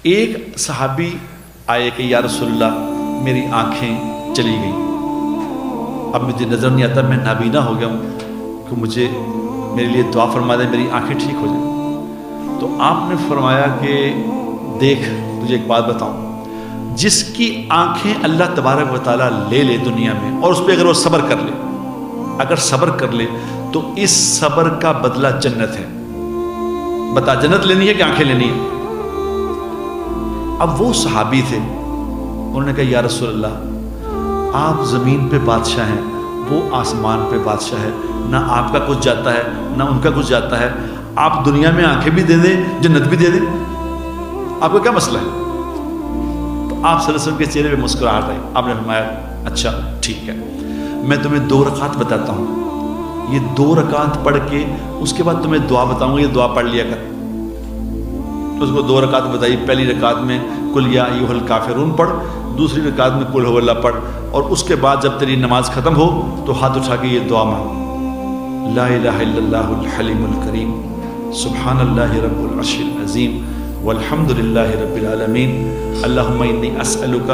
ایک صحابی آئے کہ یا رسول اللہ میری آنکھیں چلی گئیں، اب مجھے نظر نہیں آتا، میں نابینا ہو گیا ہوں، کہ مجھے میرے لیے دعا فرما دیں میری آنکھیں ٹھیک ہو جائیں۔ تو آپ نے فرمایا کہ دیکھ تجھے ایک بات بتاؤں، جس کی آنکھیں اللہ تبارک و تعالیٰ لے لے دنیا میں، اور اس پہ اگر وہ صبر کر لے، اگر صبر کر لے تو اس صبر کا بدلہ جنت ہے۔ بتا جنت لینی ہے کہ آنکھیں لینی ہے؟ اب وہ صحابی تھے، انہوں نے کہا یا رسول اللہ آپ زمین پہ بادشاہ ہیں، وہ آسمان پہ بادشاہ ہے، نہ آپ کا کچھ جاتا ہے نہ ان کا کچھ جاتا ہے، آپ دنیا میں آنکھیں بھی دے دیں جنت بھی دے دیں، آپ کا کیا مسئلہ ہے؟ تو آپ صلی اللہ علیہ وسلم کے چہرے پہ مسکراہٹ آئی، آپ نے فرمایا اچھا ٹھیک ہے، میں تمہیں 2 رکعت بتاتا ہوں، یہ 2 رکعت پڑھ کے اس کے بعد تمہیں دعا بتاؤں گا، یہ دعا پڑھ لیا کر۔ تو اس کو 2 رکعت بتائی، پہلی رکعت میں قل یا ایھا الکافرون پڑھ، دوسری رکعت میں قل ھو اللہ پڑھ، اور اس کے بعد جب تیری نماز ختم ہو تو ہاتھ اٹھا کے یہ دعا مانگ، لا الہ الا اللہ الحلیم الکریم سبحان اللہ رب العرش العظیم والحمد للہ رب العالمین اللہم انی اسألک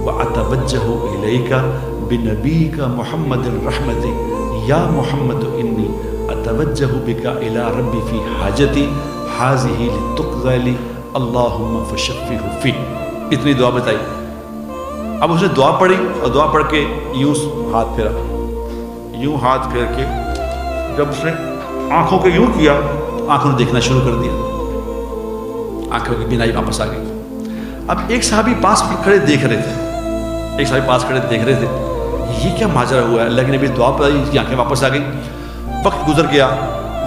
واتوجہ الیک بنبیک محمد الرحمت یا محمد انی اتوجہ بک الی ربی فی حاجتی حاذہ لتقضی لی اللہم فشفہ فی۔ اتنی دعا بتائی۔ اب اس نے دعا پڑھی اور دعا پڑھ کے یوں ہاتھ پھیرا، یوں ہاتھ پھیر کے جب اس نے آنکھوں کے یوں کیا تو آنکھوں نے دیکھنا شروع کر دیا، آنکھوں کی بینائی واپس آ گئی۔ اب ایک صحابی پاس کھڑے دیکھ رہے تھے، ایک صحابی پاس کھڑے دیکھ رہے تھے، یہ کیا ماجرا ہوا ہے؟ اللہ کے نبی دعا پڑھی، اس کی آنکھیں واپس آ گئی۔ وقت گزر گیا،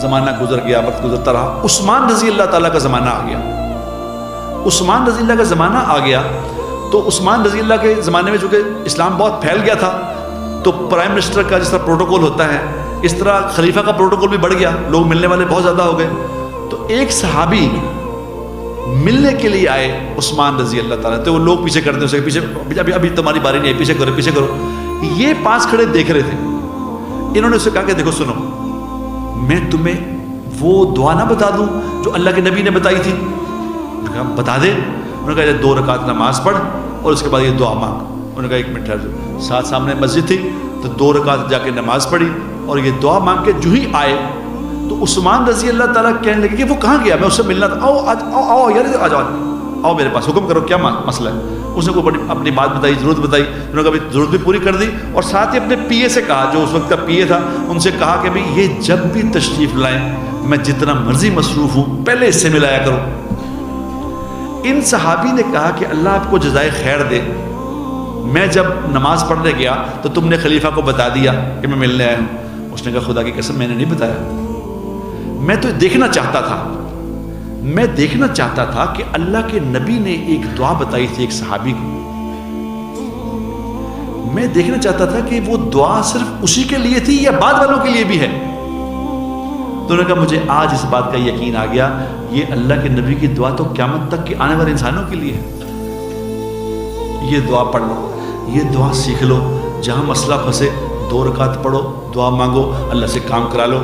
زمانہ گزر گیا، وقت گزرتا رہا، عثمان رضی اللہ تعالیٰ کا زمانہ آ گیا۔ عثمان رضی اللہ کا زمانہ آ گیا تو عثمان رضی اللہ کے زمانے میں چونکہ اسلام بہت پھیل گیا تھا، تو پرائم منسٹر کا جس طرح پروٹوکول ہوتا ہے اس طرح خلیفہ کا پروٹوکول بھی بڑھ گیا، لوگ ملنے والے بہت زیادہ ہو گئے۔ تو ایک صحابی ملنے کے لیے آئے عثمان رضی اللہ تعالیٰ، تو وہ لوگ پیچھے کرتے ہیں، پیچھے ابھی تمہاری باری نہیں ہے، پیچھے کرو پیچھے کرو۔ یہ پاس کھڑے دیکھ رہے تھے، انہوں نے اسے کہا کہ دیکھو سنو، میں تمہیں وہ دعا نہ بتا دوں جو اللہ کے نبی نے بتائی تھی؟ انہوں نے کہا بتا دے۔ انہوں نے کہا 2 رکعت نماز پڑھ اور اس کے بعد یہ دعا مانگ۔ انہوں نے کہا 1 منٹ ٹھہر جاؤ۔ ساتھ سامنے مسجد تھی تو 2 رکعت جا کے نماز پڑھی اور یہ دعا مانگ کے جو ہی آئے تو عثمان رضی اللہ تعالیٰ کہنے لگے کہ وہ کہاں گیا، میں اس سے ملنا تھا، آؤ آؤ یار آ جاؤ، آؤ میرے پاس، حکم کرو کیا مسئلہ ہے۔ اس نے کوئی اپنی بات بتائی، ضرورت بتائی، انہوں نے کہا ضرورت بھی پوری کر دی، اور ساتھ ہی اپنے پی اے سے کہا، جو اس وقت کا پی اے تھا، ان سے کہا کہ بھائی یہ جب بھی تشریف لائیں، میں جتنا مرضی مصروف ہوں پہلے اس سے ملایا کرو۔ ان صحابی نے کہا کہ اللہ آپ کو جزائے خیر دے، میں جب نماز پڑھنے گیا تو تم نے خلیفہ کو بتا دیا کہ میں ملنے آیا ہوں۔ اس نے کہا خدا کی قسم میں نے نہیں بتایا، میں تو دیکھنا چاہتا تھا، میں دیکھنا چاہتا تھا کہ اللہ کے نبی نے ایک دعا بتائی تھی ایک صحابی کو، میں دیکھنا چاہتا تھا کہ وہ دعا صرف اسی کے لیے تھی یا بعد والوں کے لیے بھی ہے۔ تو انہوں نے کہا مجھے آج اس بات کا یقین آ گیا، یہ اللہ کے نبی کی دعا تو قیامت تک کے آنے والے انسانوں کے لیے ہے۔ یہ دعا پڑھ لو، یہ دعا سیکھ لو، جہاں مسئلہ پھنسے 2 رکعت پڑھو، دعا مانگو، اللہ سے کام کرا لو۔